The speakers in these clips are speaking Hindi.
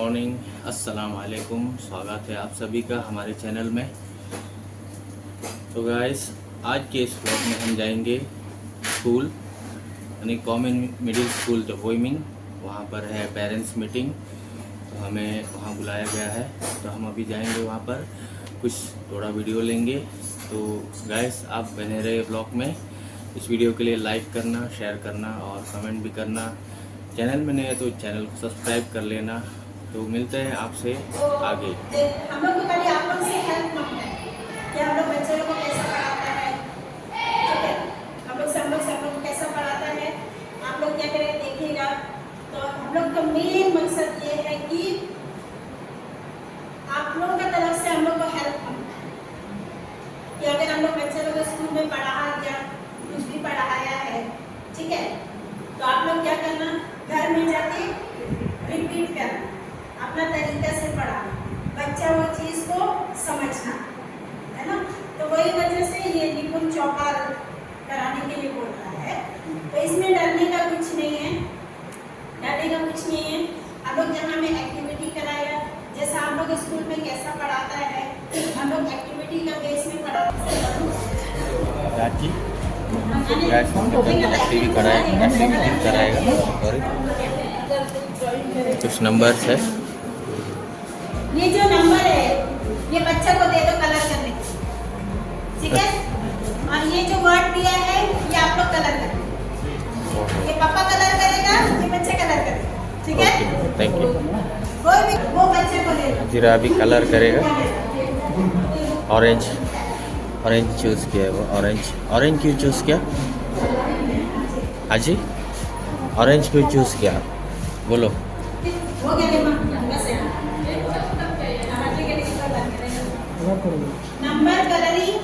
मॉर्निंग, अस्सलाम वालेकुम। स्वागत है आप सभी का हमारे चैनल में। तो गाइस, आज के इस व्लॉग में हम जाएंगे स्कूल यानी कॉमन मिडिल स्कूल टपोइमिंग। वहाँ पर है पेरेंट्स मीटिंग, तो हमें वहाँ बुलाया गया है। तो हम अभी जाएंगे वहाँ पर, कुछ थोड़ा वीडियो लेंगे। तो गाइस, आप बने रहे व्लॉग में। इस वीडियो के लिए लाइक करना, शेयर करना और कमेंट भी करना। चैनल में नए है तो चैनल को सब्सक्राइब कर लेना। तो मिलते हैं आपसे आगे। हम लोग को कभी आप लोग से हेल्प मांगना है कि हम लोग बच्चे लोग को कैसा पढ़ाता है, ठीक है। हम लोग को कैसा पढ़ाता है, आप लोग क्या करें देखिएगा। तो हम लोग का मेन मकसद ये है कि आप लोगों की तरफ से हम लोग को हेल्प मांगना है कि अगर हम लोग बच्चे लोग स्कूल में पढ़ा या कुछ भी पढ़ाया है, ठीक है, तो आप लोग क्या करना, घर में जाके रिपीट करना, अपना तरीका से पढ़ाना, बच्चा वो चीज़ को समझना, है ना। तो वही वजह से ये निपुण चौपाल कराने के लिए बोल रहा है। तो इसमें डरने का कुछ नहीं है, हम लोग जहाँ में एक्टिविटी कराएगा, जैसा हम लोग स्कूल में कैसा पढ़ाता है, हम लोग एक्टिविटी का बेस में पढ़ाते हैं। एक्टिविटी कराएगा और कुछ नंबर्स है। ये जो नंबर है ये बच्चे को दे दो कलर करने के, ठीक है। और ये जो वर्ड दिया है ये आप लोग कलर करेंगे, ये पापा कलर करेगा, ये बच्चे कलर करेगा, ठीक है। Thank you. कोई भी वो बच्चे को दे दो। जीरा अभी कलर करेगा। ऑरेंज चूज किया है वो। ऑरेंज क्यों चूज किया हाजी? ऑरेंज क्यों चूज किया आप? बोलो। हो गया नंबर कलरिंग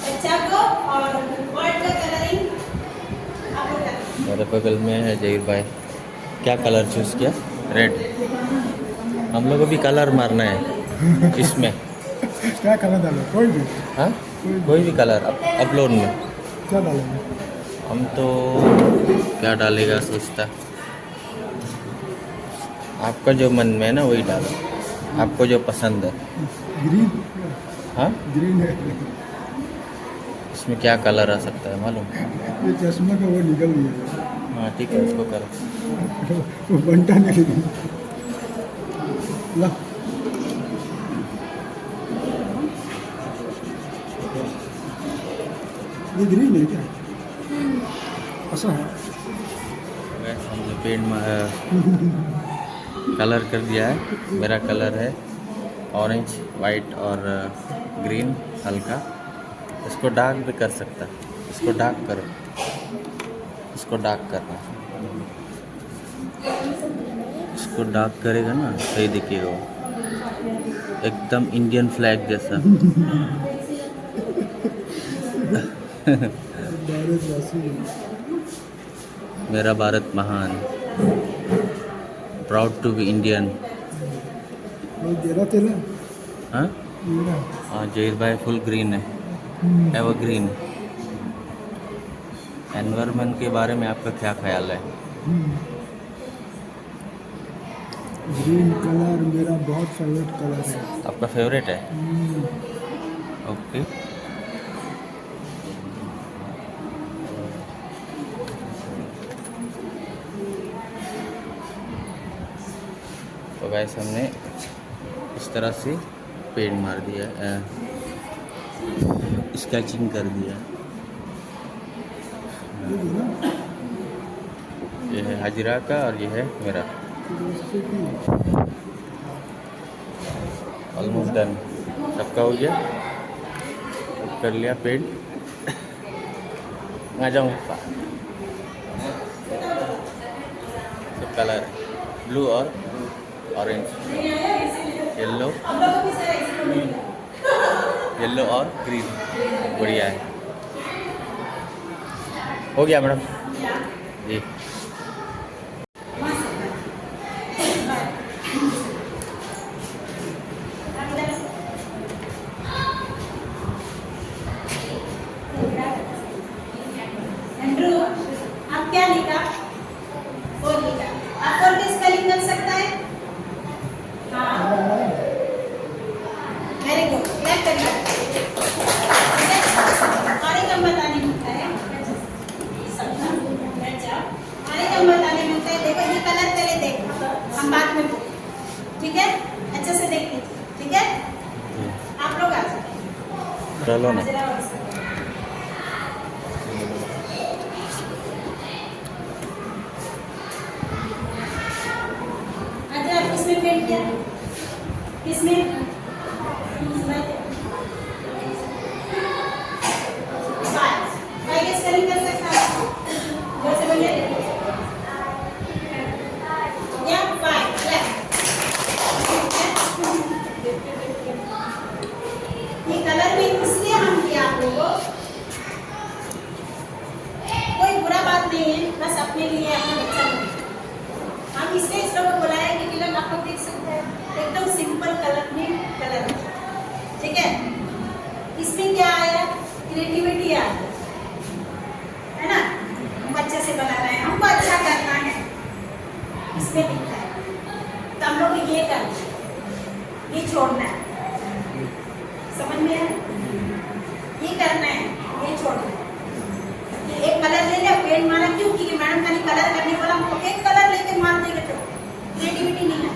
बच्चा को और वर्ड का कलरिंग आप लोग करेंगे। मेरे बगल में है जहीर भाई। क्या कलर चूज किया? रेड। हम लोग को भी कलर मारना है इसमें। क्या कलर डालो? कोई भी। हाँ, कोई भी कलर अपलोड में। क्या डालेंगे? हम तो क्या डालेगा सोचता। आपका जो मन में है ना वही डालो, आपको जो पसंद है। ग्रीन। हाँ, ग्रीन है। इसमें क्या कलर आ सकता है मालूम? ये चश्मा का वो निकल गया। हाँ ठीक है, उसको करो। वो बनता नहीं। ला ये ग्रीन है क्या? ऐसा है। हमने पेंट कलर कर दिया है। मेरा कलर है ऑरेंज, वाइट और ग्रीन हल्का। इसको डार्क भी कर सकता है। इसको डार्क करो, इसको डार्क करना। इसको डार्क करेगा ना सही दिखेगा वो, एकदम इंडियन फ्लैग जैसा। मेरा भारत महान, प्राउड टू बी इंडियन। हाँ हाँ, जहीर भाई फुल ग्रीन है, एवर ग्रीन। एनवायरनमेंट के बारे में आपका क्या ख्याल है? ग्रीन कलर मेरा बहुत फेवरेट कलर है। आपका फेवरेट है? ओके। तो गाइस, हमने इस तरह से पेंट मार दिया, स्केचिंग कर दिया। ये है हाजिरा का और ये है मेरा। ऑलमोस्ट डन, सबका हो गया। कर लिया पेंट। आ जाऊँ। सब कलर ब्लू और ऑरेंज, येलो और ग्रीन। बढ़िया है। हो गया मैडम जी। एंड्रू, आप क्या लिखा? 4 लिखा। आप 4 की स्पेलिंग कर सकता है? चलो ना। जरा और से। अच्छा किसमें पेंट किया? किसमें? फाइव के स्पेलिंग कर सकता है? जोर से बोलिए। या फाइव ये कलर भी इसलिए हम किया आप लोगों को, कोई बुरा बात नहीं है, बस अपने लिए अपना बच्चा नहीं। हम इसलिए इस लोगों को बुलाया क्योंकि लोग आप लोग देख सकते हैं एकदम सिंपल कलर में कलर है, ठीक है। इसमें क्या आया? क्रिएटिविटी आ गई, है ना। हम अच्छे से बना रहे हैं, हमको अच्छा करना है, इसमें दिखता है। तो हम लोग ये करना है, ये छोड़ना है, समझ में आया? ये करना है, ये छोड़ना है। ये एक कलर ले लिया, पेंट मारा, क्यों? क्योंकि मैडम खाली कलर करने बोला, हमको एक कलर लेके मार देंगे तो क्रिएटिविटी नहीं है,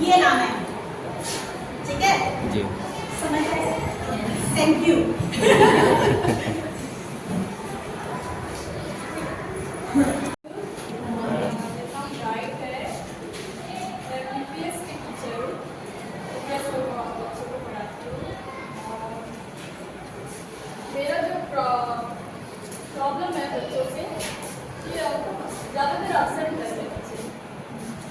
ये लाना है, ठीक है जी। समझ आया? Thank you. मेरा जो प्रॉब्लम है बच्चों से कि ज़्यादातर absent रहते हैं बच्चे,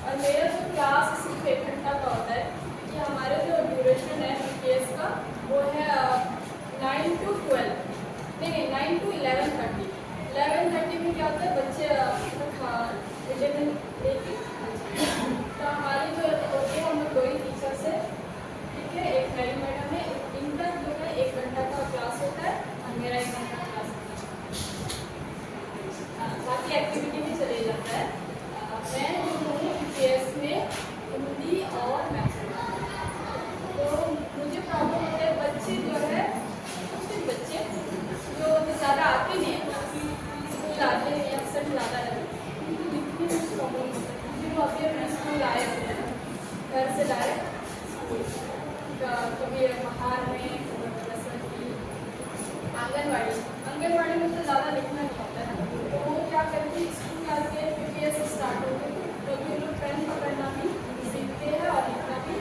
और मेरा जो क्लास सिर्फ 1 घंटा का होता है कि हमारे जो ड्यूरेशन है केस का वो है 9 to 12, नहीं 9 to 11:30। 11:30 में क्या होता है, बच्चे लेके तो हमारी जो होती है हम लोग 2 ही टीचर्स है, ठीक है। एक मेरी मैडम है, इनका जो है 1 घंटा का क्लास होता है और मेरा 1 घंटा क्लास होता है। बाकी एक्टिविटी में चले जाता है। मैं जो हूँ केस में हिंदी और मैथ्स, तो मुझे प्रॉब्लम होता है बच्चे जो है कुछ बच्चे जो ज़्यादा आते नहीं हैं, स्कूल आते हैं एब्सेंट ज़्यादा रहते हैं, उनको लिखने में प्रॉब्लम होता है क्योंकि वो अभी अपने स्कूल आए होते हैं घर से डायरेक्ट स्कूल, कभी बाहर में, जैसे कि आंगनवाड़ी में तो ज़्यादा लिखना नहीं होता है, तो वो क्या करते हैं स्कूल आके PPS स्टार्ट होते हैं, तो भी लोग पेन पकड़ना भी सीखते हैं और लिखना भी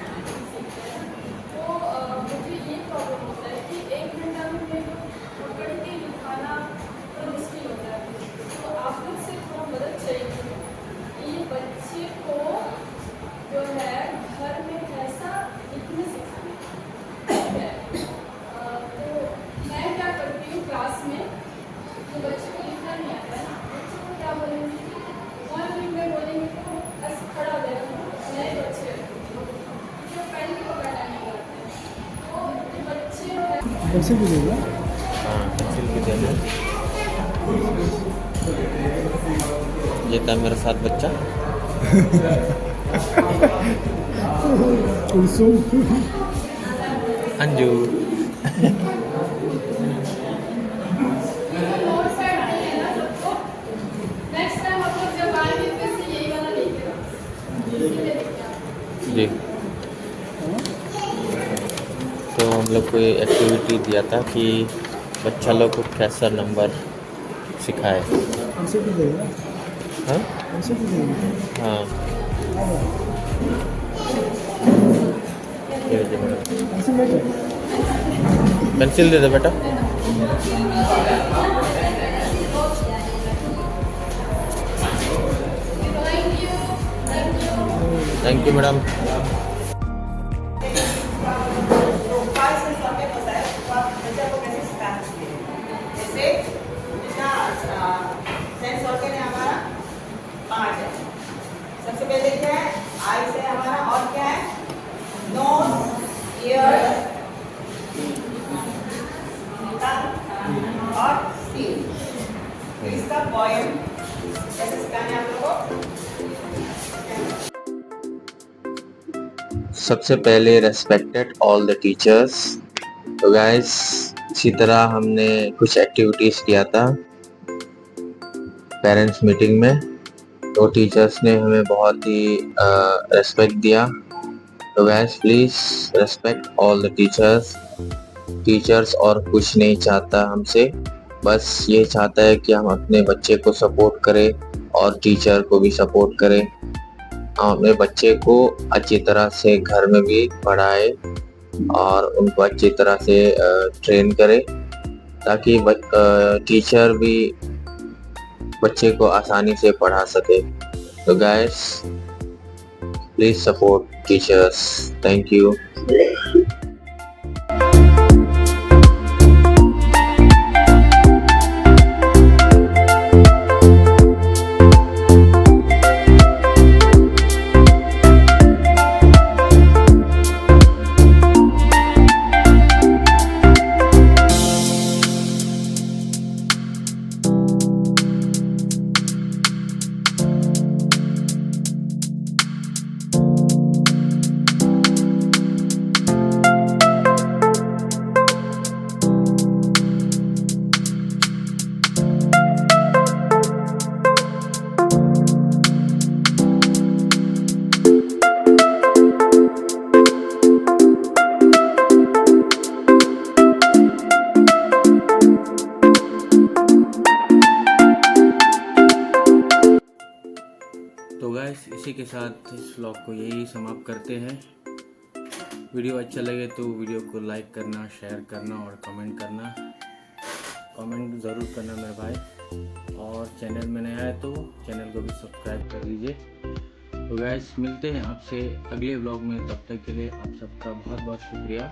सीखते हैं। तो मुझे ये प्रॉब्लम होता है कि 1 घंटा में मेरे को पकड़ के लिखाना तो मुश्किल होता है, तो आप लोग से थोड़ा मदद चाहिए। ये बच्चे को जो है घर में कैसा लिखने सिखाना, ठीक है। तो मैं क्या करती हूँ क्लास में, जो बच्चे को लिखना नहीं आता है बच्चे को क्या बोलेंगे, मॉर्निंग में बोलेंगे तो बस खड़ा हो जाएगा, नए बच्चे जो पेन भी पकड़ना नहीं करते, तो ये बच्चे जो है कैसे मिलेगा? हाँ, पेंसिल भी देना। ये था मेरे साथ बच्चा। कुलसुम। अंजू। नेक्स्ट टाइम आप लोग जब आएंगे फिर से यही वाला लेके जी। तो हम लोग को ये एक्टिविटी दिया था कि बच्चा लोग को कैसा नंबर सिखाए। कैसे भी देगा? हाँ कैसे भी देगा? हाँ, ये लीजिए मैडम, कैसे बेटा? पेंसिल दे दो बेटा। Thank you madam. सबसे पहले क्या है, आई से हमारा, और क्या है, नोज, ईयर और स्किन। इसका पॉइंट कैसे सिखाने आप लोगों को? सबसे पहले रेस्पेक्टेड ऑल द टीचर्स। तो गाइस इसी तरह हमने कुछ एक्टिविटीज़ किया था पेरेंट्स मीटिंग में, तो टीचर्स ने हमें बहुत ही रेस्पेक्ट दिया। तो guys please respect all the teachers. Teachers और कुछ नहीं चाहता हमसे, बस ये चाहता है कि हम अपने बच्चे को सपोर्ट करें और टीचर को भी सपोर्ट करें। हम अपने बच्चे को अच्छी तरह से घर में भी पढ़ाए और उनको अच्छी तरह से ट्रेन करें, ताकि टीचर भी बच्चे को आसानी से पढ़ा सके। तो guys, please support teachers. Thank you. तो गाइस, इसी के साथ इस व्लॉग को यही समाप्त करते हैं। वीडियो अच्छा लगे तो वीडियो को लाइक करना, शेयर करना और कमेंट करना। कमेंट ज़रूर करना मेरे भाई, और चैनल में नया है तो चैनल को भी सब्सक्राइब कर लीजिए। तो गाइस, मिलते हैं आपसे अगले व्लॉग में, तब तक के लिए आप सबका बहुत बहुत शुक्रिया।